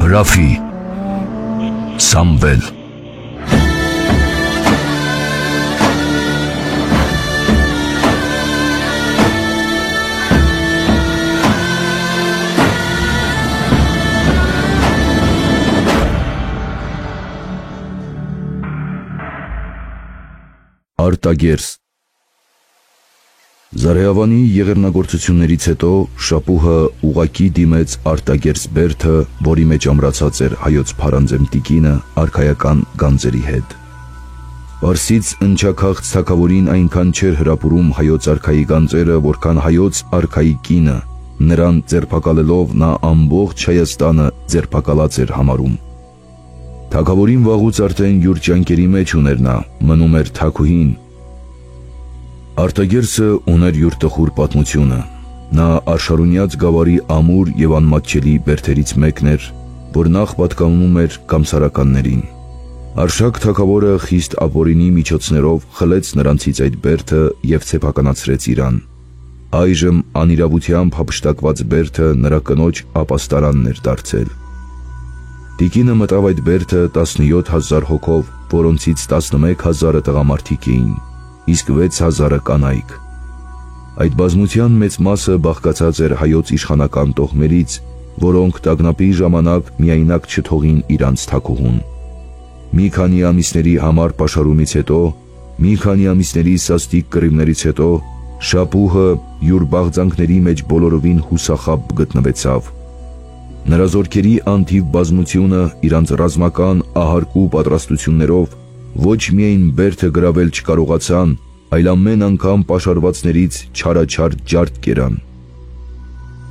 Հրաֆի Սամվել Արտագերս Զարեհավանի եղեռնագործություններից հետո Շապուհը ուղակի դիմեց Արտագերս Բերդը, որի մեջ ամրացած էր հայոց Փարանձեմ տիկինը արքայական գանձերի հետ։ Պարսից ընչաքաղց թագավորին այնքան չէր հրապուրում հայոց արքայի գանձերը, որքան հայոց արքայի կինը, նրան ձերբակալելով նա ամբողջ Հայաստանը ձերբակալած էր համարում։ Թագավորին վաղուց արդեն յուր ճանկերի մեջ ուներ նա, մնում էր թագուհին։ Արտագերսը ուներ յուր տխուր պատմությունը։ Նա Արշարունյաց գավառի ամուր և անմատչելի բերդերից մեկն էր, որ նախ պատկանում էր կամսարականներին։ Արշակ թագավորը խիստ ապօրինի միջոցներով խլեց նրանցից այդ բերդը և սեփականացրեց իրան։ Այժմ անիրավությամբ հափշտակված բերդը նրա կնոջ ապաստարանն էր դարձել։ Տիկինը մտավ այդ բերդը 17,000 հոգով, որոնցից 11,000-ը տղամարդիկ էին, իսկ 6,000-ը կանայք։ Այդ բազմության մեծ մասը բաղկացած էր հայոց իշխանական տոհմերից, որոնք տագնապի ժամանակ միայնակ չթողին իրանց թագուհուն։ Մի քանի ամիսների համար պաշարումից հետո, մի քանի ամիսների սաստիկ կռիվներից հետո, Շապուհը յուր բաղձանքների մեջ բոլորովին հուսախաբ գտնվեցավ։ Նրա զորքերի անթիվ բազմությունը իրանց ռազմական ահարկու պատրաստություններով ոչ միայն բերդը գրավել չկարողացան, այլ ամեն անգամ պաշարվածներից չարաչար ջարդ կերան։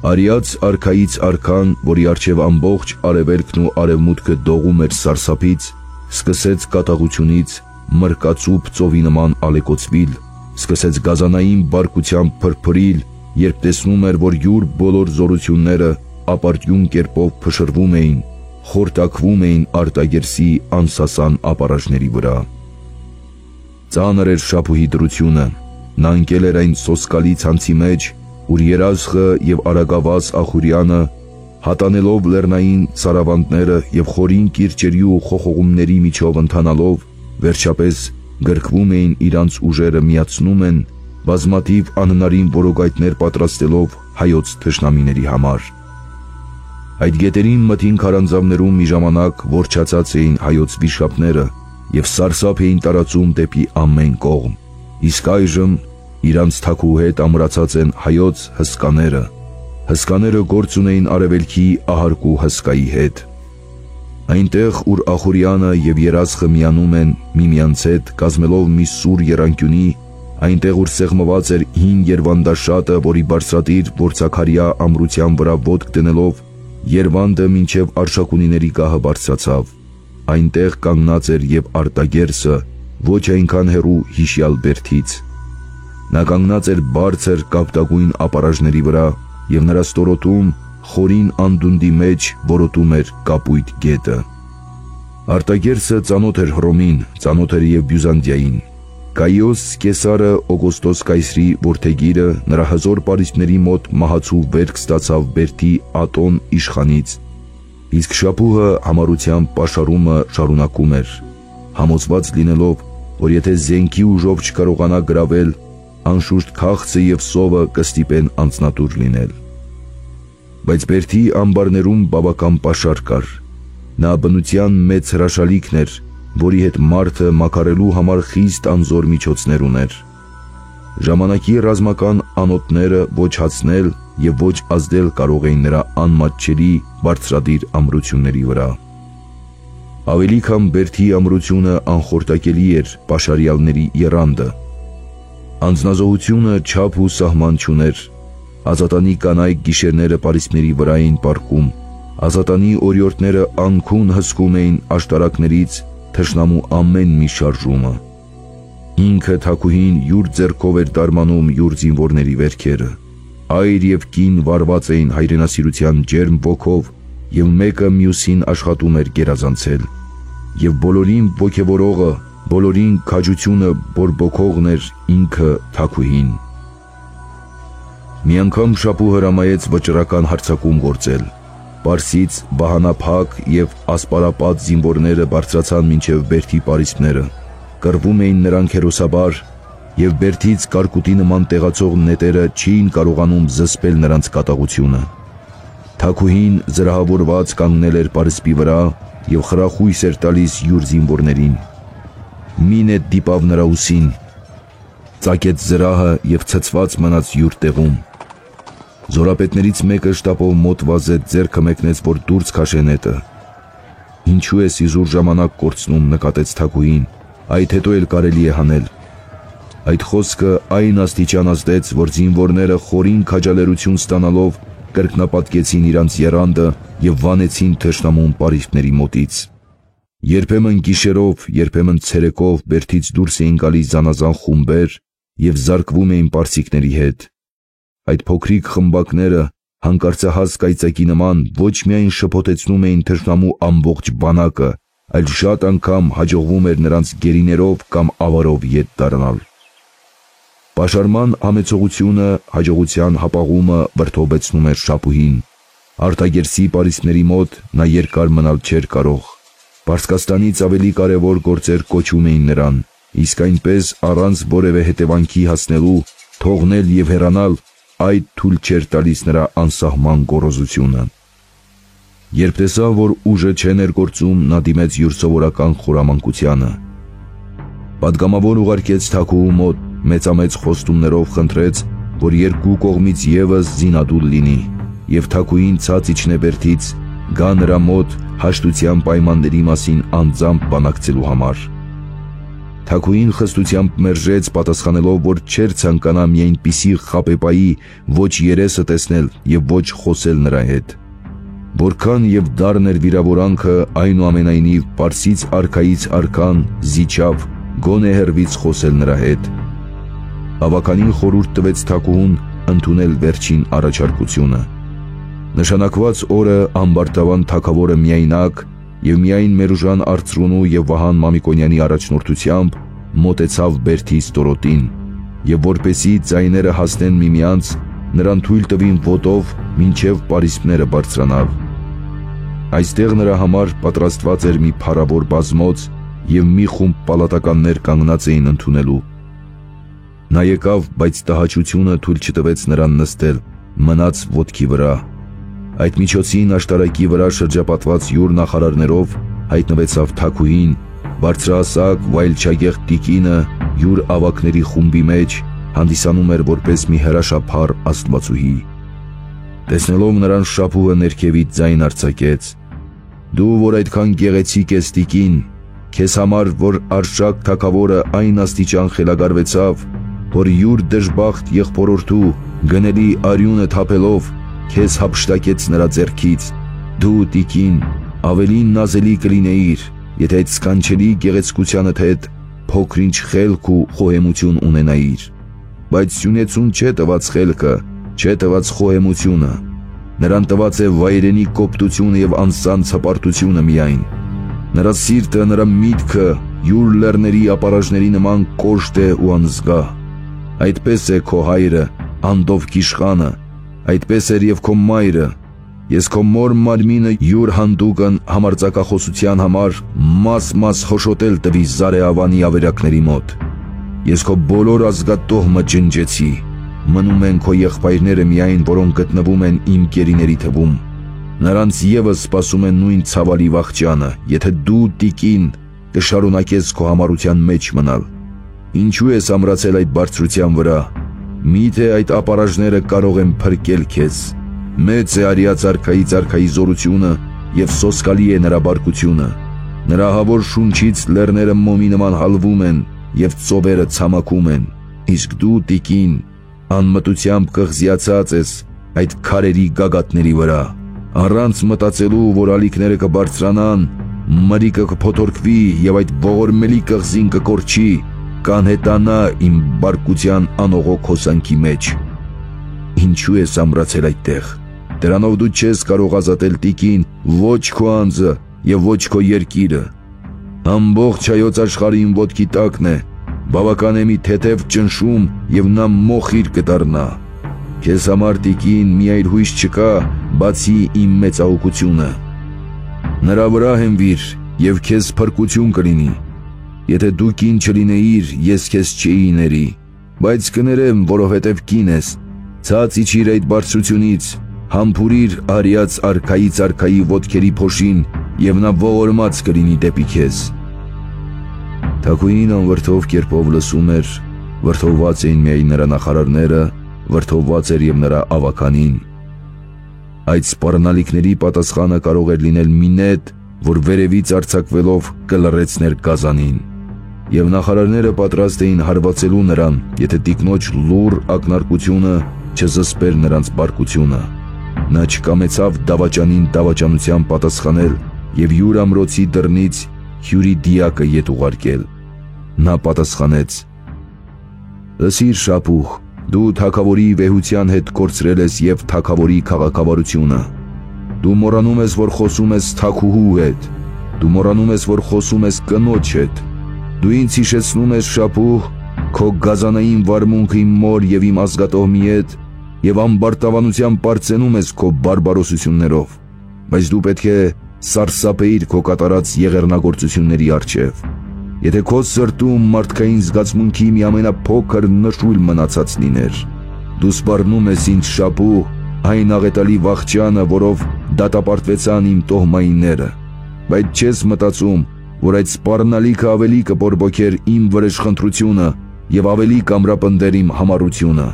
Արիած արքայից արքան, որի առջև ամբողջ արևելքն ու արևմուտքը դողում էր սարսափից, սկսեց կատաղությունից, մրկածուփ ծովի նման ալեկոծվիլ, սկսեց գազանային բարկությամբ փրփրիլ, երբ տեսնում էր, որ յուր բոլոր զորությունները ապարդյուն կերպով փշրվում էին, խորտակվում էին Արտագերսի անսասան ապարաժների վրա։ Ծանր էր Շապուհի դրությունը, նա ընկել էր այն սոսկալի ցանցի մեջ, ուր երազխը և արագավազ Ախուրյանը, հատանելով լեռնային սարավանդները և խորին կիրճերի ու խոխողումների միջով ընթանալով, վերջապես գրկվում էին իրանց ուժերը միացնում են, բազմաթիվ անհնարին որոգայթներ պատրաստելով հայոց թշնամիների համար։ Այդ գետերին մթին քարանձավներում մի ժամանակ որջացած էին հայոց վիշապները և սարսափ էին տարածում դեպի ամեն կողմ, իսկ այժմ իրանց թագուհու հետ ամրացած են հայոց հսկաները։ Հսկաները գործ ունեին արևելքի ահարկու հսկայի հետ։ Այնտեղ, ուր Ախուրյանը և երազխը միանում են միմյանց հետ, կազմելով մի սուր եռանկյունի, այնտեղ, ուր սեղմված էր հին երվանդաշատը, որի բարձրադիր ворցաքարյա ամրության վրա ոտք դնելով Երվանդը մինչև Արշակունիների գահը բարձրացավ, այնտեղ կանգնած էր և Արտագերսը, ոչ այնքան հեռու հիշյալ բերդից։ Նա կանգնած էր բարձր կապտագույն ապարաժների վրա և նրա ստորոտում խորին անդունդի մեջ որոտում էր կապույտ գետը։ Արտագերսը ծանոթ էր Հռոմին, ծանոթ էր և Բյուզանդիային։ Գայոս Կեսարը Օգոստոս կայսրի որդեգիրը նրա հզոր պարիսպների մոտ մահացու վերք ստացավ Բերդի Ատոն իշխանից, իսկ Շապուհը համառությամբ պաշարումը շարունակում էր, համոզված լինելով, որ եթե զենքի ուժով չկարողանա գրավել, անշուշտ քաղցը և սովը կստիպեն անձնատուր լինել։ Բայց Բերդի ամբարներում բավական պաշար կար։ Նա բնության մեծ հրաշալիքն էր, որի հետ մարդը մաքարելու համար խիստ անզոր միջոցներ ուներ։ Ժամանակի ռազմական անոթները ոչ հացնել և ոչ ազդել կարող էին նրա անմատչելի բարձրադիր ամրությունների վրա։ Ավելի քան Բերդի ամրությունը անխորտակելի էր պաշարյալների եռանդը։ Անձնազոհությունը չափ ու սահման չուներ։ Ազատանի կանայք գիշերները պարիսպների վրա էին պառկում, ազատանի օրիորդները անքուն հսկում էին աշտարակներից թշնամու ամեն մի շարժումը։ Ինքը թագուհին յուր ձեռքով էր դարմանում յուր զինվորների վերքերը։ Այր և կին վարված էին հայրենասիրության ջերմ ոգով և մեկը մյուսին աշխատում էր գերազանցել։ Եվ բոլորին ոգևորողը, բոլորին քաջությունը բորբոքողն էր ինքը թագուհին։ Մի անգամ Շապուհը հրամայեց վճռական հարձակում գործել։ Պարսից վահանափակ և ասպարապատ զինվորները բարձրացան մինչև Բերդի պարիսպները, կռվում էին նրանք հերոսաբար, և Բերդից կարկուտի նման տեղացող նետերը չէին կարողանում զսպել նրանց կատաղությունը։ Թագուհին զրահավորված կանգնել էր պարիսպի վրա և խրախույս էր տալիս յուր զինվորներին։ Մի նետ դիպավ նրա ուսին, ծակեց զրահը և ցցված մնաց յուր տեղում։ Զորապետներից մեկը շտապով մոտ վազեց, ձեռքը մեկնեց, որ դուրս քաշե նետը։ «Ինչու ես իզուր ժամանակ կորցնում», նկատեց թագուհին, «այդ հետո էլ կարելի է հանել»։ Այդ խոսքը այն աստիճան ազդեց, որ զինվորները խորին քաջալերություն ստանալով կրկնապատկեցին իրանց եռանդը և վանեցին թշնամուն պարիսպների մոտից։ Երբեմն գիշերով, երբեմն ցերեկով Բերդից դուրս էին գալիս զանազան խումբեր և զարկվում էին պարսիկների հետ։ Այդ փոքրիկ խմբակները հանկարծահաս կայծակի նման ոչ միայն շփոթեցնում էին թշնամու ամբողջ բանակը, այլ շատ անգամ հաջողվում էր նրանց գերիներով կամ ավարով ետ դառնալ։ Պաշարման համեցողությունը, հաջողության հապաղումը վրդովվեցնում էր Շապուհին։ Արտագերսի պարիսպների մոտ նա երկար մնալ չէր կարող։ Պարսկաստանից ավելի կարևոր գործեր կոչում էին նրան, իսկ այնպես առանց որևէ հետևանքի հասնելու թողնել և հեռանալ, այդ թույլ չէր տալիս նրա անսահման գոռոզությունը։ Երբ տեսավ, որ ուժը չէ ներգործում, նա դիմեց յուր սովորական խորամանկությանը։ Պատգամավոր ուղարկեց թագուհու մոտ, մեծամեծ խոստումներով խնդրեց, որ երկու կողմից ևս զինադուլ լինի, և թագուհին ցած իջնե Բերդից, գա նրա մոտ հաշտության պայմանների մասին անձամբ բանակցելու համար։ Թագուհին խստությամբ մերժեց, պատասխանելով, որ չէր ցանկանա մի այնպիսի խաբեբայի ոչ երեսը տեսնել և ոչ խոսել նրա հետ։ Որքան և դառն էր վիրավորանքը, այնուամենայնիվ Պարսից արքայից արքան զիջավ գոնե հեռվից խոսել նրա հետ։ Բավականին խորհուրդ տվեց թագուհուն ընդունել վերջին առաջարկությունը։ Նշանակված օրը Ամբարտավան թագավորը միայնակ և միայն Մերուժան արծրունու և Վահան Մամիկոնյանի առաջնորդությամբ մոտեցավ Բերդի ստորոտին, և որպեսզի ձայները հասնեն միմյանց, նրան թույլ տվին ոտով մինչև պարիսպները բարձրանալ։ Այստեղ նրա համար պատրաստված էր մի փառավոր բազմոց և մի խումբ պալատականներ կանգնած էին ընդունելու։ Նա եկավ, բայց տհաճությունը թույլ չտվեց նրան նստել, մնաց ոտքի վրա։ Այդ միջոցին աշտարակի վրա շրջապատված յուր նախարարներով հայտնվեցավ թագուհին, բարձրահասակ, վայելչագեղ տիկինը յուր ավագների խումբի մեջ հանդիսանում էր որպես մի հրաշափառ աստվածուհի։ Տեսնելով նրան, Շապուհը ներքևից ձայն արձակեց. «Դու, որ այդքան գեղեցիկ ես, տիկին, քեզ համար, որ Արշակ թագավորը այն աստիճան խելագարվեցավ, որ յուր դժբախտ եղբորորդու գնելի արյունը թափելով քեզ հափշտակեց նրա ձեռքից, դու, տիկին, ավելի նազելի կլինեիր, եթե այդ սքանչելի գեղեցկությանդ հետ փոքր-ինչ խելք ու խոհեմություն ունենայիր, բայց սյունեցուն չէ տված խելքը, չէ տված խոհեմությունը, նրան տված է վայրենի կոպտությունը և անսանձ հպարտությունը միայն։ Նրա սիրտը, նրա միտքը յուր լեռների ապարաժների նման կոշտ է ու անզգա։ Այդպես է քո հայրը, Անդով Կիշխանը, այդպես էր և քո մայրը։ Ես քո մոր մարմինը յուր հանդուգն համարձակախոսության համար մաս-մաս հոշոտել տվի Զարեհավանի ավերակների մոտ։ Ես քո բոլոր ազգատոհմը ջնջեցի, մնում են քո եղբայրները միայն, որոնք գտնվում են իմ գերիների թվում։ Նրանց ևս սպասում են նույն ցավալի վախճանը, եթե դու, տիկին, կշարունակես քո համառության մեջ մնալ։ Ինչու ես ամրացել այդ բարձրության վրա։ Միթե այդ ապարաժները կարող են փրկել քեզ։ Մեծ է արիած արքայից արքայի զորությունը և սոսկալի է նրա բարկությունը։ Նրա հավոր շունչից լեռները մոմի նման հալվում են և ծովերը ցամաքում են, իսկ դու, տիկին, անմտությամբ կղզիացած ես այդ քարերի գագաթների վրա, առանց մտածելու, որ ալիքները կբարձրանան, մրիկը կփոթորկվի և այդ ողորմելի կղզին կկորչի, կանհետանա իմ բարկության անողոք հոսանքի մեջ։ Ինչու ես ամրացել այդտեղ։ Դրանով դու չես կարող ազատել, տիկին, ոչ քո անձը և ոչ քո երկիրը։ Ամբողջ հայոց աշխարհը իմ ոտքի տակն է, բավական է մի թեթև ճնշում և նա մոխիր կդառնա։ Քեզ համար տիկին մի այլ հույս չկա, բացի իմ մեծահոգությունը։ Նրա վրա հենվիր, և քեզ փրկություն կլինի։ Եթե դու կին չլինեիր, ես քեզ չէի ների, բայց կներեմ, որովհետև կին ես, ցած իջիր այդ բարձրությունից, համբուրիր արյաց արքայից արքայի ոտքերի փոշին, և նա ողորմած կլինի դեպի քեզ։ Թագուհին անվրդով կերպով լսում էր, վրդովված էին միայն նրա նախարարները, վրդովված էր և նրա ավականին։ Այդ սպառնալիքների պատասխանը կարող էր լինել մի նետ, որ վերևից արձակվելով կլռեցներ գազանին, և նախարարները պատրաստ էին հարվածելու նրան, եթե տիկնոջ լուռ ակնարկությունը չզսպեր նրանց բարկությունը։ Նա չկամեցավ դավաճանին դավաճանությամբ պատասխանել և յուր ամրոցի դռնից հյուրի դիակը ետ ուղարկել։ Նա պատասխանեց. «Լսիր, շապուխ, դու թագավորի վեհության հետ կորցրել ես և թագավորի քաղաքավարությունը։ Դու մոռանում ես, որ խոսում ես թագուհու հետ, դու մոռանում ես, որ խոսում ես կնոջ հետ։ Դու ինձ հիշեցնում ես, շապուխ, քո գազանային վարմունքը իմ մոր և իմ ազգատոհմի հետ, և ամբարտավանությամբ պարծենում ես քո բարբարոսություններով, բայց դու պետք է սարսափեիր քո կատարած եղեռնագործությունների առջև։ Եթե քո սրտում մարդկային զգացմունքի մի ամենափոքր նշույլ մնացած լիներ, դու սպառնում ես ինձ, շապուխ, այն աղետալի վախճանը, որով դատապարտվեցան իմ տոհմայինները, բայց չես մտածում, որ այդ սպառնալիքը ավելի կբորբոքեր իմ վրեժխնդրությունը և ավելի կամրապնդեր իմ համառությունը։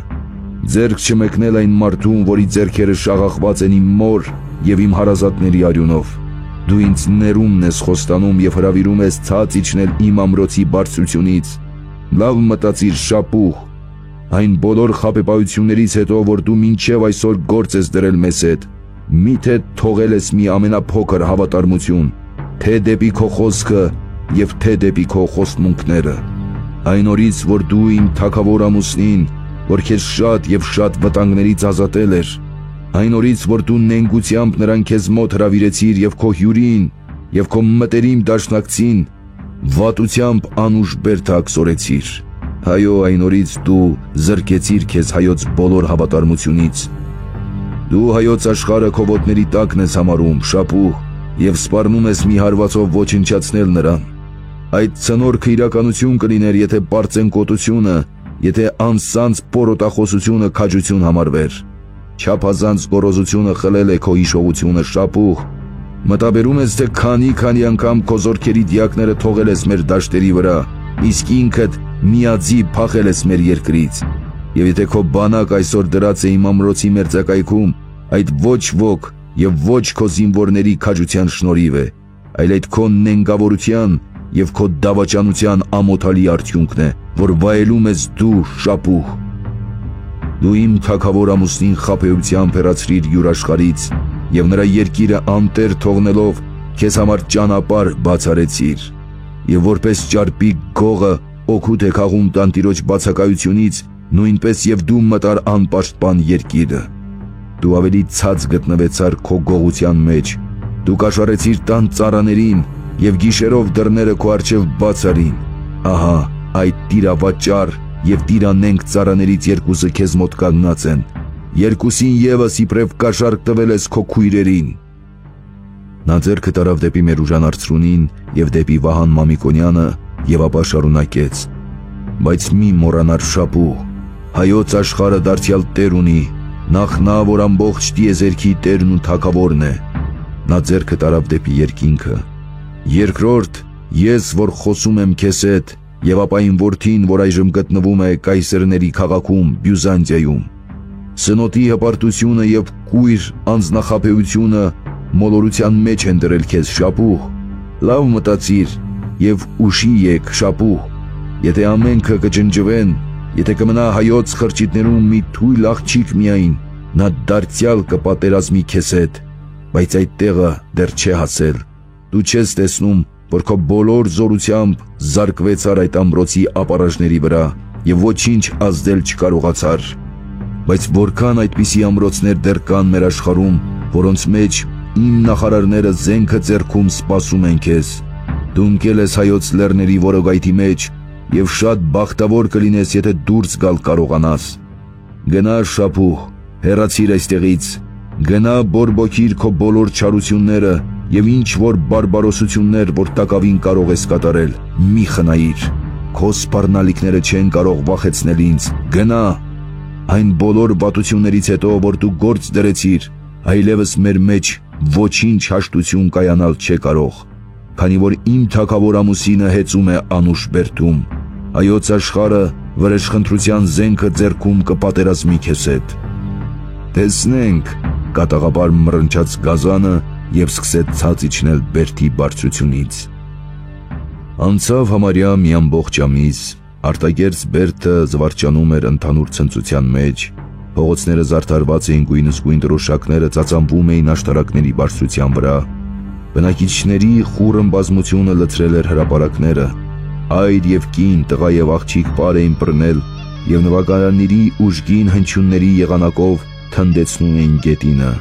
Ձեռք չմեկնել այն մարդուն, որի ձեռքերը շաղախված են իմ մոր և իմ հարազատների արյունով։ Դու ինձ ներումն ես խոստանում և հրավիրում ես ցած իջնել իմ ամրոցի բարձրությունից։ Լավ մտածիր, շապուխ, այն բոլոր խաբեբայություններից հետո, որ դու մինչև այսօր գործ ես դրել մեզ հետ, միթե թողել ես մի ամենափոքր հավատարմություն, թե դեպի քո խոսքը և թե դեպի քո խոստմունքները։ Այն օրից, որ դու իմ թագավոր ամուսնին, որ քեզ շատ և շատ վտանգներից ազատել էր, այն օրից, որ դու նենգությամբ նրան քեզ մոտ հրավիրեցիր և քո հյուրին և քո մտերիմ դաշնակցին վատությամբ անուշ բերդը աքսորեցիր։ Հայո, այն օրից դու զրկեցիր քեզ հայոց բոլոր հավատարմությունից։ Դու հայոց աշխարհը քո ոտների տակն ես համարում, շապուխ, և սպառնում ես մի հարվածով ոչնչացնել նրան։ Այդ ցնորքը իրականություն կլիներ, եթե պարծենկոտությունը, եթե անսանձ պորոտախոսությունը քաջություն համարվեր։ Չափազանց գոռոզությունը խլել է քո հիշողությունը, շապուխ։ Մտաբերում ես, թե քանի անգամ քո զորքերի դիակները թողել ես մեր դաշտերի վրա, իսկ ինքդ միաձիգ փախել ես մեր երկրից։ Եվ եթե քո բանակ այսօր դրած է իմ ամրոցի մերձակայքում, այդ ոչ ոք և ոչ քո զինվորների քաջության շնորհիվ է, այլ այդ քո նենգավորության և քո դավաճանության ամոթալի արդյունքն է, որ վայելում ես դու, շապուխ։ Դու իմ թագավոր ամուսնին խաբեությամբ հեռացրիր յուր աշխարհից և նրա երկիրը անտեր թողնելով քեզ համար ճանապարհ բացարեցիր, և որպես ճարպիկ գողը օգուտ է քաղում տանտիրոջ բացակայությունից, նույնպես և դու մտար անպաշտպան երկիրը։ Դու ավելի ցած գտնվեցար քո գողության մեջ, դու կաշառեցիր տան ծառաներին և գիշերով դռները քո առջև բաց արին։ Ահա այդ տիրավաճառ և տիրանենգ ծառաներից երկուսը քեզ մոտ կանգնած են, երկուսին ևս իբրև կաշառք տվել ես քո քույրերին։ Նա ձեռքը տարավ դեպի մեր ուժանարցրունին և դեպի Վահան Մամիկոնյանը և ապա շարունակեց. բայց մի մոռանար, շապուխ, հայոց աշխարհը դարձյալ տեր ունի, նախ նա, որ ամբողջ տիեզերքի տերն ու թագավորն է։ Նա ձեռքը տարավ դեպի երկինքը։ Երկրորդ, ես, որ խոսում եմ քեզ հետ, և ապա իմ որդին, որ այժմ գտնվում է կայսերների քաղաքում Բյուզանդիայում։ Սնոտի հպարտությունը և կույր անձնախաբեությունը մոլորության մեջ են դրել քեզ, շապուխ։ Լավ մտածիր և ուշի եկ, շապուխ։ Եթե ամենքը կջնջվեն, եթե կմնա հայոց խրճիթներում մի թույլ աղջիկ միայն, նա դարձյալ կպատերազմի քեզ հետ, բայց այդ տեղը դեռ չէ հասել։ Դու չես տեսնում, որ քո բոլոր զորությամբ զարկվեցար այդ ամրոցի ապառաժների վրա և ոչինչ ազդել չկարողացար։ Բայց որքան այդպիսի ամրոցներ դեռ կան մեր աշխարհում, որոնց մեջ իմ նախարարները զենքը ձեռքում սպասում են քեզ։ Դու ընկել ես հայոց լեռների որոգայթի մեջ և շատ բախտավոր կլինես, եթե դուրս գալ կարողանաս։ Գնա, շապուխ, հեռացիր այստեղից, գնա բորբոքիր քո բոլոր չարությունները և ինչ որ բարբարոսություններ, որ տակավին կարող ես կատարել, մի խնայիր, քո սպառնալիքները չեն կարող վախեցնել ինձ, գնա, այն բոլոր վատություններից հետո, որ դու գործ դրեցիր, այլևս մեր մեջ ոչինչ հաշտություն կայանալ չէ կարող, քանի որ իմ թագավոր ամուսինը հեծում է անուշ բերդում, հայոց աշխարհը վրեժխնդրության զենքը ձեռքում կպատերազմի քեզ հետ։ Տեսնենք, կատաղաբար մռնչաց գազանը և սկսեց ցած իջնել բերդի բարձրությունից։ Անցավ համարյա մի ամբողջ ամիս, արտագերծ բերդը զվարճանում էր ընդհանուր ցնծության մեջ, փողոցները զարդարված էին գույնզգույն դրոշակները ծածանվում էին աշտարակների բարձրության վրա, բնակիչների խուռն բազմությունը լցրել էր հրապարակները, այր և կին, տղա և աղջիկ պար էին բռնել և նվագարանների ուժգին հնչյունների եղանակով թնդեցնում էին գետինը։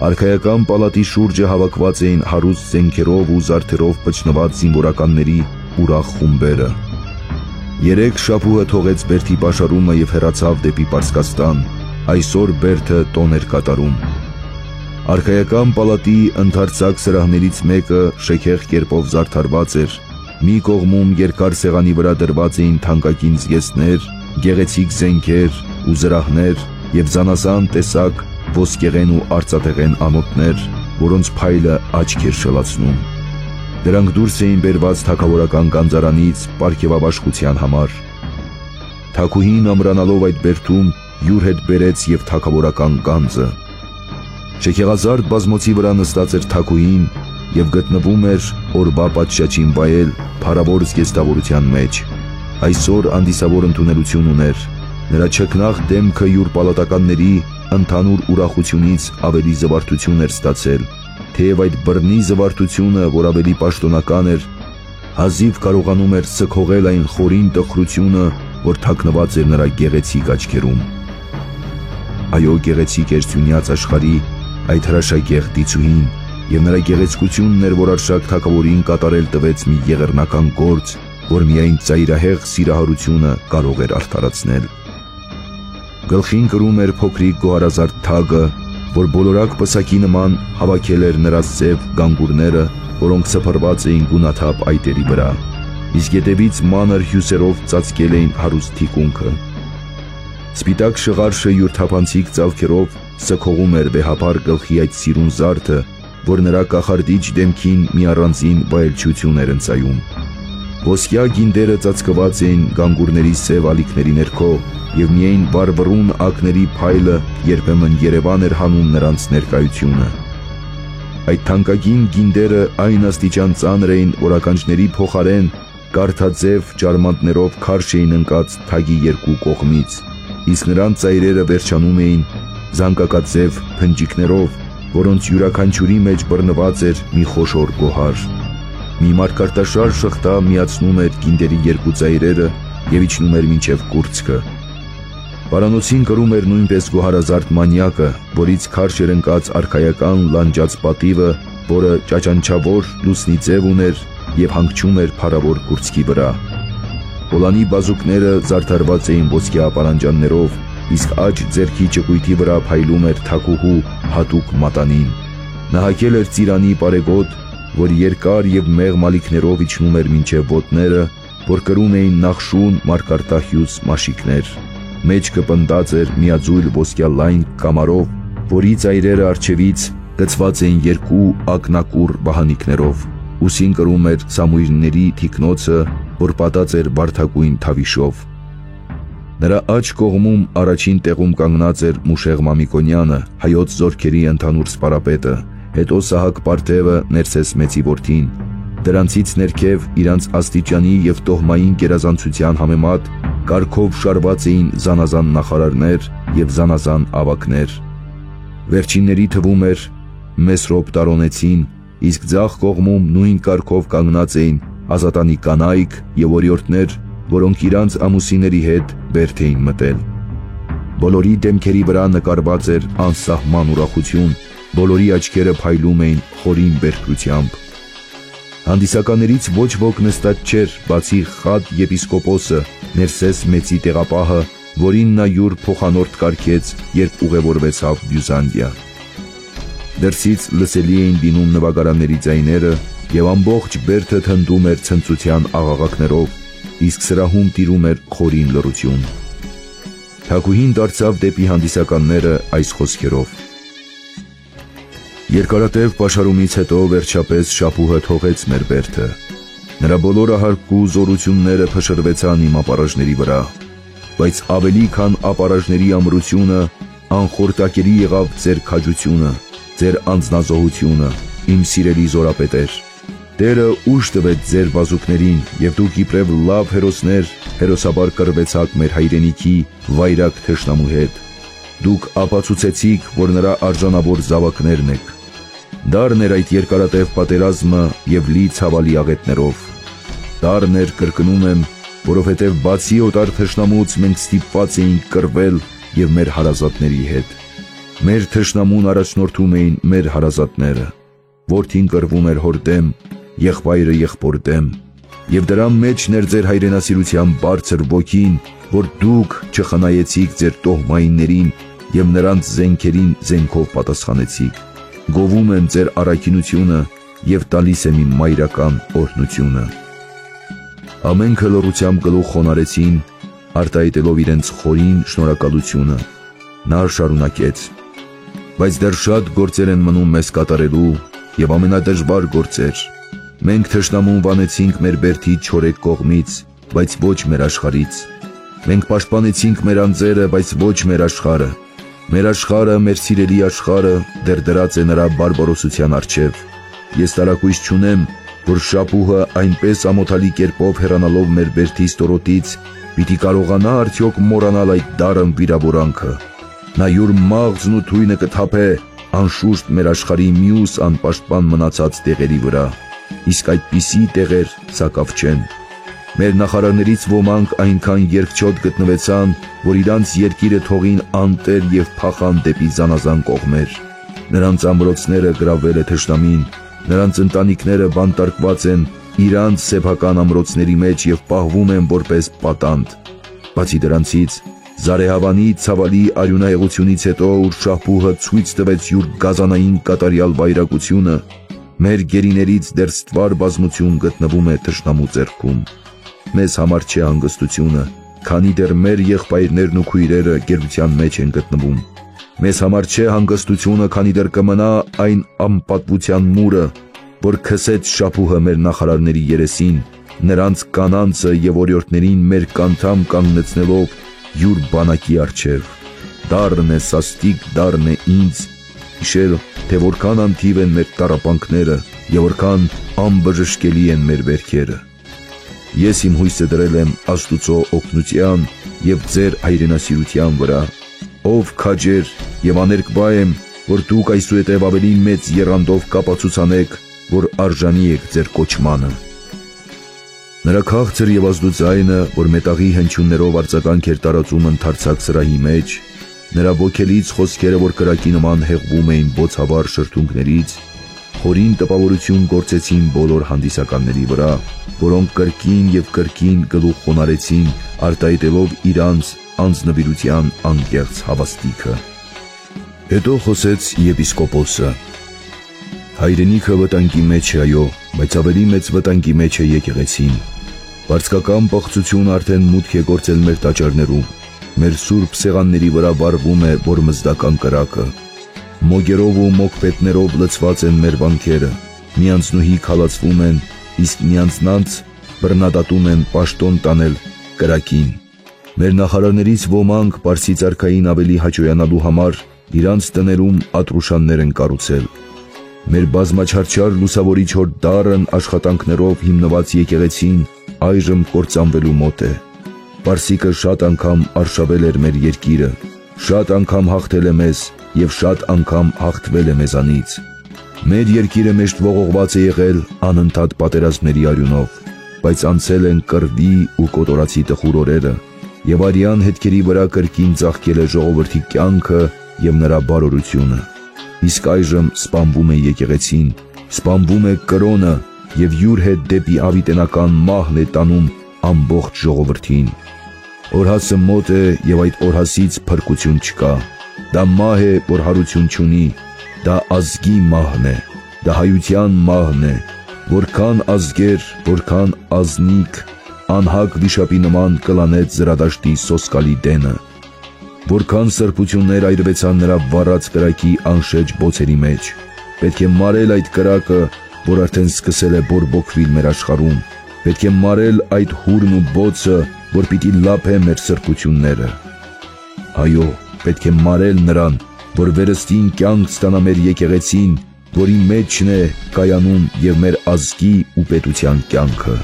Արքայական պալատի շուրջը հավաքված էին հարուստ զենքերով ու զարդերով պճնված զինվորականների ուրախ խումբերը։ 3 շաբուհը թողեց բերդի պաշարումը և հեռացավ դեպի Պարսկաստան, այսօր բերդը տոն էր կատարում։ Արքայական պալատի ընդարձակ սրահներից մեկը շեքեղ կերպով զարդարված էր, մի կողմում երկար սեղանի վրա դրված էին թանկագին զգեստներ, գեղեցիկ զենքեր ու զրահներ և զանազան տեսակ ոսկեղեն ու արծաթեղեն անոթներ, որոնց փայլը աչք էր շլացնում։ Դրանք դուրս էին բերված թագավորական գանձարանից պարգևաբաշխության համար։ Թագուհին ամրանալով այդ բերդում յուր հետ բերեց և թագավորական գանձը։ Շեքեղազարդ բազմոցի վրա նստած էր թագուհին և գտնվում էր օրվա պատշաճին վայել փառավոր զգեստավորության մեջ։ Այսօր հանդիսավոր ընդունելություն ուներ, նրա չքնաղ դեմքը յուր պալատականների ընդհանուր ուրախությունից ավելի զվարթություն էր ստացել, թեև այդ բռնի զվարթությունը, որ ավելի պաշտոնական էր, հազիվ կարողանում էր սգողել այն խորին տխրությունը, որ թաքնված էր նրա գեղեցիկ աչքերում։ Այո, գեղեցիկ էր սյունյաց աշխարհի այդ հրաշագեղ դիցուհին, և նրա գեղեցկությունն էր, որ Արշակ թագավորին կատարել տվեց մի եղեռնական գործ, որ միայն ծայրահեղ սիրահարությունը կարող էր արդարացնել։ Գլխին կրում էր փոքրիկ գոհարազարդ թագը, որ բոլորակ պսակի նման հավաքել էր նրա սև գանգուրները, որոնք սփռված էին գունաթափ այտերի վրա, իսկ ետևից մանր հյուսերով ծածկել էին հարուստ թիկունքը։ Սպիտակ շղարշը յուր թափանցիկ ծալքերով սգողում էր վեհապար գլխի այդ սիրուն զարդը, որ նրա կախարդիչ դեմքին մի առանձին վայելչություն էր ընծայում։ Ոսկյա գինդերը ծածկված էին գանգուրների սև ալիքների ներքո, և միայն վառվռուն ակների փայլը երբեմն երևան էր հանում նրանց ներկայությունը։ Այդ թանկագին գինդերը այն աստիճան ծանր էին, որ ականջների փոխարեն կարթաձև ջարմանտներով քարշ էին ընկած թագի երկու կողմից, իսկ նրանց ծայրերը վերջանում էին զանգակաձև փնջիկներով, որոնց յուրաքանչյուրի մեջ բռնված էր մի խոշոր գոհար։ Մի մարգարտաշար շղթա միացնում էր գինդերի երկու ծայրերը և իջնում էր մինչև կուրծքը։ Պարանոցին կրում էր նույնպես գոհարազարդ մանյակը, որից քարշ էր ընկած արքայական լանջած պատիվը, որը ճաճանչավոր լուսնի ձև ուներ և հանգչում էր փառավոր կուրծքի վրա։ Հոլանի բազուկները զարդարված էին ոսկյա ապարանջաններով, իսկ աջ ձեռքի ճկույթի վրա փայլում էր թագուհու հատուկ մատանին։ Նա հագել էր ծիրանի պարեգոտ, որ երկար և մեղմ ալիքներով իջնում էր մինչև ոտները, որ կրում էին նախշուն մարգարտահյուծ մաշիկներ։ Մեջքը պնդած էր միաձույլ ոսկյա լայն կամարով, որի ծայրերը առջևից գծված էին երկու ակնակուռ վահանիկներով։ Ուսին կրում էր սամույրների թիկնոցը, որ պատած էր վարդագույն թավիշով։ Նրա աջ կողմում առաջին տեղում կանգնած էր Մուշեղ Մամիկոնյանը, հայոց զորքերի ընդհանուր սպարապետը, հետո Սահակ Պարթևը, Ներսես Մեծի որդին։ Դրանցից ներքև իրանց աստիճանի և տոհմային գերազանցության համեմատ կարգով շարված էին զանազան նախարարներ և զանազան ավագներ։ Վերջինների թվում էր Մեսրոպ Տարոնեցին, իսկ ձախ կողմում նույն կարգով կանգնած էին ազատանի կանայք և օրիորդներ, որոնք իրանց ամուսինների հետ բերդ էին մտել։ Բոլորի դեմքերի վրա նկարված էր անսահման ուրախություն, բոլորի աչքերը փայլում էին խորին բերդությամբ։ Հանդիսականներից ոչ ոք նստած չէր, բացի Խադ եպիսկոպոսը, Ներսես Մեծի տեղապահը որին նա յուր փոխանորդ կարգեց, երբ ուղևորվեցավ Բյուզանդիա։ Դրսից լսելի էին դինում նվագարանների ձայները, և ամբողջ բերդը թնդում էր ցնծության աղաղակներով, իսկ սրահում տիրում էր խորին լռություն։ Թագուհին դարձավ դեպի հանդիսականները այս խոսքերով. «Երկարատև պաշարումից հետո վերջապես շապուհը թողեց մեր բերդը։ Նրա բոլոր ահարկու զորությունները փշրվեցան իմ ապառաժների վրա, բայց ավելի քան ապառաժների ամրությունը, անխորտակելի եղավ ձեր քաջությունը, ձեր անձնազոհությունը, իմ սիրելի զորապետեր։ Տերը ուժ տվեց ձեր բազուկներին, և դուք իբրև լավ հերոսներ հերոսաբար կռվեցաք մեր հայրենիքի վայրագ թշնամու հետ։ Դուք ապացուցեցիք, որ նրա արժանավոր զավակներն եք։ Դառն էր այդ երկարատև պատերազմը և լի ցավալի աղետներով։ Դառն էր, կրկնում եմ, որովհետև բացի օտար թշնամուց մենք ստիպված էինք կռվել և մեր հարազատների հետ։ Մեր թշնամուն առաջնորդում էին մեր հարազատները։ Որդին կռվում էր հոր դեմ, եղբայրը եղբոր դեմ, և դրա մեջն էր ձեր հայրենասիրության բարձր ոգին, որ դուք չխնայեցիք ձեր տոհմայիններին և նրանց զենքերին զենքով պատասխանեցիք։ Գովում եմ ձեր առաքինությունը և տալիս եմ իմ մայրական օրհնությունը»։ Ամենքը լռությամբ գլուխ խոնարհեցին, արտահայտելով իրենց խորին շնորհակալությունը։ Նա շարունակեց. «Բայց դեռ շատ գործեր են մնում մեզ կատարելու, և ամենադժվար գործեր։ Մենք թշնամուն վանեցինք մեր բերդի չորեկ կողմից, բայց ոչ մեր աշխարհից։ Մենք պաշտպանեցինք մեր անձերը, բայց ոչ մեր աշխարհը։ Մեր աշխարհը, մեր սիրելի աշխարհը, դեռ դրած է նրա բարբարոսության առջև։ Ես տարակույս չունեմ, որ շապուհը այնպես ամոթալի կերպով հեռանալով մեր բերդի ստորոտից, պիտի կարողանա արդյոք մոռանալ այդ դառն վիրավորանքը։ Նա յուր մաղձն ու թույնը կթափե անշուշտ մեր աշխարհի մյուս անպաշտպան մնացած տեղերի վրա, իսկ այդպիսի տեղեր սակավ չեն։ Մեր նախարարներից ոմանք այնքան երկչոտ գտնվեցան, որ իրանց երկիրը թողին անտեր և փախան դեպի զանազան կողմեր։ Նրանց ամրոցները գրավել է թշնամին, նրանց ընտանիքները բանտարկված են իրանց սեփական ամրոցների մեջ և պահվում են որպես պատանդ։ Բացի դրանցից, Զարեհավանի ցավալի արյունահեղությունից հետո, ուր շահպուհը ցույց տվեց յուր գազանային կատարյալ վայրագությունը, մեր գերիներից դեռ ստվար բազմություն գտնվում է թշնամու ձեռքում։ Մեզ համար չէ հանգստությունը, քանի դեռ մեր եղբայրներն ու քույրերը գերության մեջ են գտնվում։ Մեզ համար չէ հանգստությունը, քանի դեռ կմնա այն անպատվության մուրը, որ քսեց շապուհը մեր նախարարների երեսին, նրանց կանանցը և օրիորդներին մեր կանթամ կանգնեցնելով յուր բանակի առջև։ Դառն է սաստիկ, դառն է ինձ, հիշել, թե որքան անթիվ են մեր տառապանքները և որքան անբժշկելի են մեր վերքերը։ Ես իմ հույսը դրել եմ Աստուծո օգնության և ձեր հայրենասիրության վրա, ով քաջեր և աներկբա եմ, որ դուք այսուհետև ավելի մեծ եռանդով կապացուցանեք, որ արժանի եք ձեր կոչմանը։ Նրա քաղցր և ազդու ձայնը, որ մետաղի հնչյուններով արձագանք էր տարածում ընդարձակ սրահի մեջ, նրա ոգելից խոսքերը, որ կրակի նման հեղվում էին բոցավառ շրթունքներից, խորին տպավորություն գործեցին բոլոր հանդիսականների վրա, որոնք կրկին և կրկին գլուխ խոնարհեցին, արտահայտելով իրանց անձնվիրության անկեղծ հավաստիքը։ Հետո խոսեց եպիսկոպոսը. «Հայրենիքը վտանգի մեջ է, այո, բայց ավելի մեծ վտանգի մեջ է եկեղեցին։ Վարձկական պղծություն արդեն մուտք է գործել մեր տաճարներում, մեր սուրբ սեղանների վրա վառվում է որմզդական կրակը։ Մոգերով ու մոգպետներով լցված են մեր վանքերը, միանձնուհի քալացվում են, իսկ միանձնանց բռնադատում են պաշտոն տանել կրակին։ Մեր նախարարներից ոմանք Պարսից արքային ավելի հաճոյանալու համար իրանց տներում ատրուշաններ են կառուցել։ Մեր բազմաչարչար լուսավորիչ հոր դառն աշխատանքներով հիմնված եկեղեցին այժմ կործանվելու մոտ է։ Պարսիկը շատ անգամ արշավել էր մեր երկիրը, շատ անգամ հաղթել է մեզ և շատ անգամ հաղթվել է մեզանից։ Մեր երկիրը միշտ ողողված է եղել անընդհատ պատերազմների արյունով, բայց անցել են կռվի ու կոտորածի տխուր օրերը, և արյան հետքերի վրա կրկին ծաղկել է ժողովրդի կյանքը և նրա բարօրությունը։ Իսկ այժմ սպանվում է եկեղեցին, սպանվում է կրոնը և յուր հետ դեպի ավիտենական մահն է տանում ամբողջ ժողովրդին։ Օրհասը մոտ է և այդ օրհասից փրկություն չկա։ Դա մահ է, որ հարություն չունի, դա ազգի մահն է, դա հայության մահն է, որքան ազգեր, որքան ազնիք, անհակ վիշապի նման կլանեց զրադաշտի սոսկալի դենը։ Որքան սրբություններ այրվեցան նրա վառած կրակի անշեջ բոցերի մեջ։ Պետք է մարել այդ կրակը, որ արդեն սկսել է բորբոքվել մեր աշխարհում։ Պետք է մարել այդ հուրն ու բոցը, որ պիտի լափե մեր սրբությունները։ Այո, պետք է մարել նրան, որ վերստին կյանք ստանա մեր եկեղեցին, որի մեջն է կայանում և մեր ազգի ու պետության կյանքը։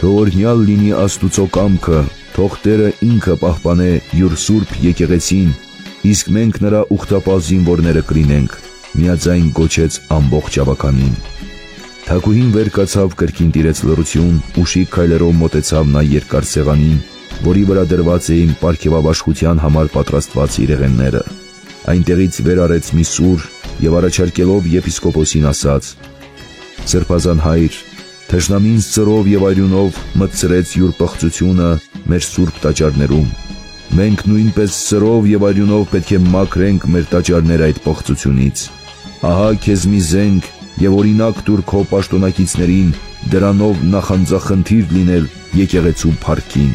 Թող օրհնյալ լինի Աստուծո կամքը, թող Տերը ինքը պահպանե յուր սուրբ եկեղեցին, իսկ մենք նրա ուխտապահ զինվորները կլինենք, միաձայն գոչեց ամբողջ ավականին։ Թագուհին վեր կացավ, կրկին տիրեց լռություն, ուշիկ քայլերով մոտեցավ նա երկար սեղանին, որի վրա դրված էին պարգևաբաշխության համար պատրաստված իրեղենները։ Այնտեղից վեր արեց մի սուր և առաջարկելով եպիսկոպոսին ասաց. «Սրբազան հայր, թշնամին սրով և արյունով մտցրեց յուր պղծությունը մեր սուրբ տաճարներում։ Մենք նույնպես սրով և արյունով պետք է մաքրենք մեր տաճարները այդ պղծությունից։ Ահա քեզ մի զենք և օրինակ տուր քո պաշտոնակիցներին դրանով նախանձախնդիր լինել եկեղեցու փառքին»։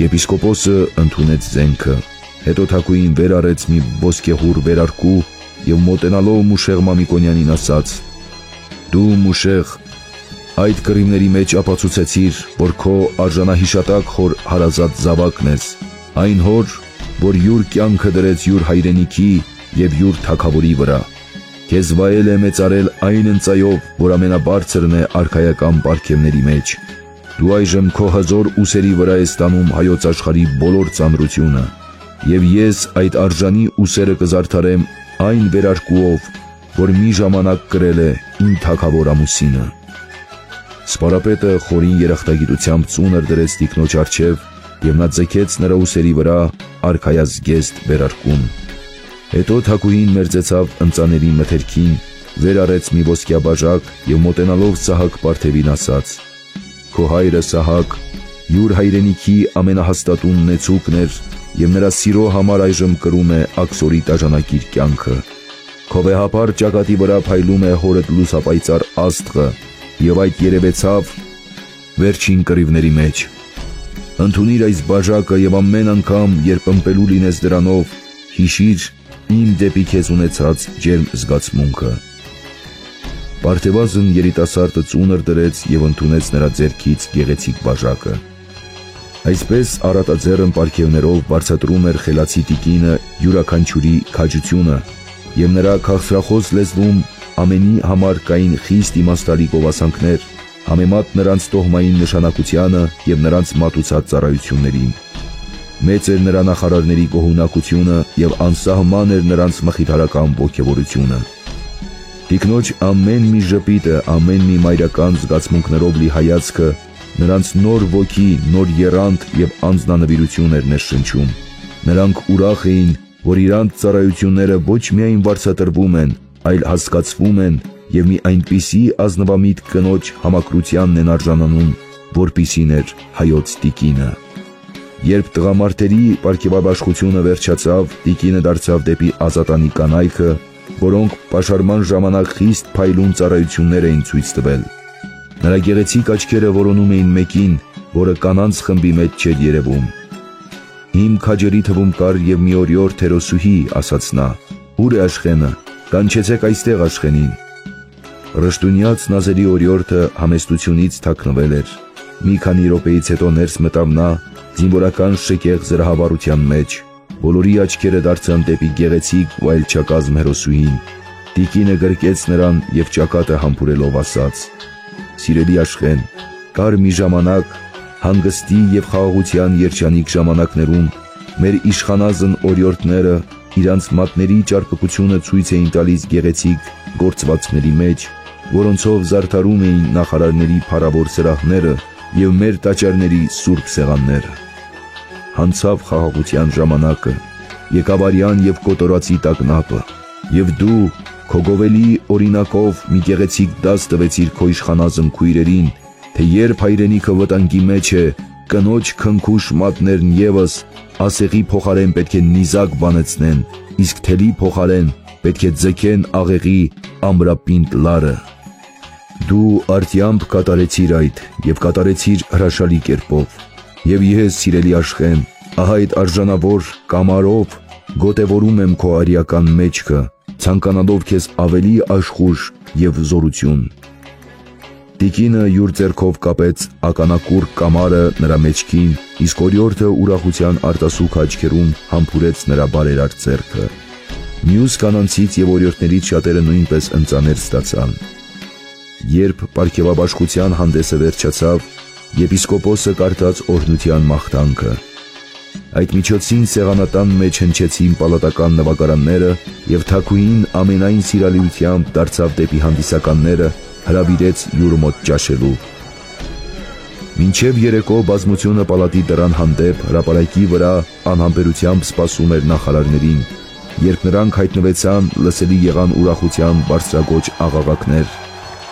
Եպիսկոպոսը ընդունեց զենքը, հետո թագուհին վեր արեց մի ոսկեհուռ վերարկու և մոտենալով Մուշեղ Մամիկոնյանին ասաց. «Դու Մուշեղ, այդ կռիվների մեջ ապացուցեցիր, որ քո արժանահիշատակ խոր հարազատ զավակն ես, այն հոր, որ յուր կյանքը դրեց յուր հայրենիքի և յուր թագավորի վրա։ Քեզ վայել է մեծարել այն ընծայով, որ ամենաբարձրն է արքայական պարգևների մեջ։ Դու այժմ քո հզոր ուսերի վրա ես տանում հայոց աշխարհի բոլոր ծանրությունը, և ես այդ արժանի ուսերը կզարդարեմ այն վերարկուով, որ մի ժամանակ կրել է իմ թագավոր ամուսինը»։ Սպարապետը խորին երախտագիտությամբ ծունր դրեց տիկնոջ առջև, և նա ձգեց նրա ուսերի վրա արքայազգեստ վերարկուն։ Հետո թագուհին մերձեցավ ընծաների մթերքին, վեր արեց մի ոսկյա բաժակ և մոտենալով Սահակ պարթևին ասաց. «Քո հայրը Սահակ յուր հայրենիքի ամենահաստատուն նեցուկն էր և նրա սիրո համար այժմ կրում է աքսորի տաժանակիր կյանքը։ Քո վեհափառ ճակատի վրա փայլում է հորդ լուսապայծառ աստղը, և այդ երևեցավ վերջին կռիվների մեջ։ Ընդունիր այս բաժակը և ամեն անգամ, երբ ըմպելու լինես դրանով, հիշիր իմ դեպի քեզ ունեցած ջերմ զգացմունքը»։ Պարթևազն երիտասարդը ծունր դրեց և ընդունեց նրա ձեռքից գեղեցիկ բաժակը։ Այսպես առատաձեռն պարգևներով բարձատրում էր խելացի տիկինը յուրաքանչյուրի քաջությունը, և նրա քաղցրախոս լեզվում ամենի համար կային խիստ իմաստալի գովասանքներ, համեմատ նրանց տոհմային նշանակությանը և նրանց մատուցած ծառայություններին։ Մեծ էր նրա նախարարների գոհունակությունը և անսահման էր նրանց մխիթարական ոգևորությունը։ Տիկնոջ ամեն մի ժպիտը, ամեն մի մայրական զգացմունքներով լի հայացքը նրանց նոր ոգի, նոր եռանդ և անձնանվիրություն էր ներշնչում։ Նրանք ուրախ էին, որ իրանց ծառայությունները ոչ միայն վարձատրվում են, այլ հասկացվում են և մի այնպիսի ազնվամիտ կնոջ համակրությանն են արժանանում, որպիսին էր հայոց տիկինը։ Երբ տղամարդերի պարգևաբաշխությունը վերջացավ, տիկինը դարձավ դեպի ազատանի կանայքը, որոնք պաշարման ժամանակ խիստ փայլուն ծառայություններ էին ցույց տվել։ Նրա գեղեցիկ աչքերը որոնում էին մեկին, որը կանանց խմբի մեջ չէր երևում։ «Իմ քաջերի թվում կար և մի օրիորդ հերոսուհի», ասաց նա, «Ո՞ւր է Աշխենը, կանչեցեք այստեղ Աշխենին»։ Ռշտունյաց նազերի օրիորդը համեստությունից թաքնվել էր։ Մի քանի րոպեից հետո ներս մտավ նա զինվորական շքեղ զրահավարության մեջ։ Բոլորի աչքերը դարձան դեպի գեղեցիկ ու այլչակազմ հերոսուհին։ Տիկինը գրկեց նրան և ճակատը համբուրելով ասաց. «Սիրելի Աշխեն, կար մի ժամանակ, հանգստի և խաղաղության երջանիկ ժամանակներում, մեր իշխանազն օրիորդները իրանց մատների ճարպկությունը ցույց էին տալիս գեղեցիկ գործվածքների մեջ, որոնցով զարդարում էին նախարարների փառավոր սրահները և մեր տաճարների սուրբ սեղանները։ Հանցավ խաղաղության ժամանակը, եկավ արյան և կոտորածի տագնապը, և դու քո գովելի օրինակով մի գեղեցիկ դաս տվեցիր քո իշխանազն քույրերին, թե երբ հայրենիքը վտանգի մեջ է, կնոջ քնքուշ մատներն ևս ասեղի փոխարեն պետք է նիզակ բանեցնեն, իսկ թելի փոխարեն պետք է ձգեն աղեղի ամրապինդ լարը։ Դու արդյամբ կատարեցիր այդ և կատարեցիր հրաշալի կերպով, և ես սիրելի Աշխեն, ահա այդ արժանավոր կամարով գոտևորում եմ քո արիական մեջքը, ցանկանալով քեզ ավելի աշխուժ և զորություն։ Տիկինը յուր ձեռքով կապեց ականակուռ կամարը նրա մեջքին, իսկ օրիորդը ուրախության արտասուք աչքերում համբուրեց նրա բարերար ձեռքը։ Մյուս կանանցից և օրիորդներից շատերը նույնպես ընծաներ ստացան։ Երբ պարգևաբաշխության հանդեսը վերջացավ, եպիսկոպոսը կարդաց օրհնության մաղթանքը։ Այդ միջոցին սեղանատան մեջ հնչեցին պալատական նվագարանները, և թագուհին ամենայն սիրալիրությամբ դարձավ դեպի հանդիսականները, հրավիրեց յուր մոտ ճաշելու։ Մինչև երեկո բազմությունը պալատի դռան հանդեպ հրապարակի վրա անհամբերությամբ սպասում էր նախարարներին։ Երբ նրանք հայտնվեցան, լսելի եղան ուրախության բարձրագոչ աղաղակներ։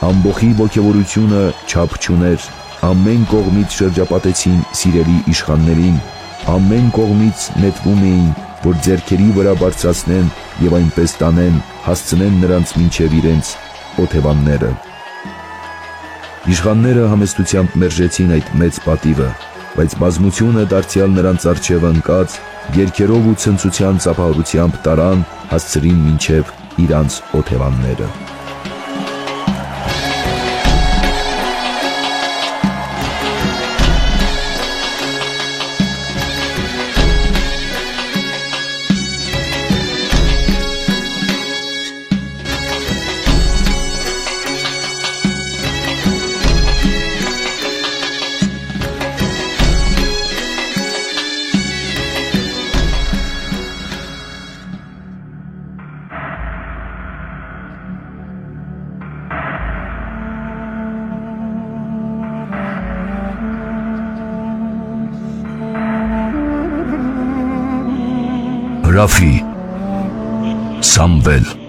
Ամբոխի ոգևորությունը չափ չուներ, ամեն կողմից շրջապատեցին սիրելի իշխաններին, ամեն կողմից նետվում էին, որ ձեռքերի վրա բարձրացնեն և այնպես տանեն, հասցնեն նրանց մինչև իրենց օթևանները։ Իշխանները համեստությամբ մերժեցին այդ մեծ պատիվը, բայց բազմությունը դարձյալ նրանց առջև ընկած, երգերով ու ցնծության ծափահարությամբ տարան, հասցրին մինչև իրանց օթևանները։ Հրաֆի Սամվել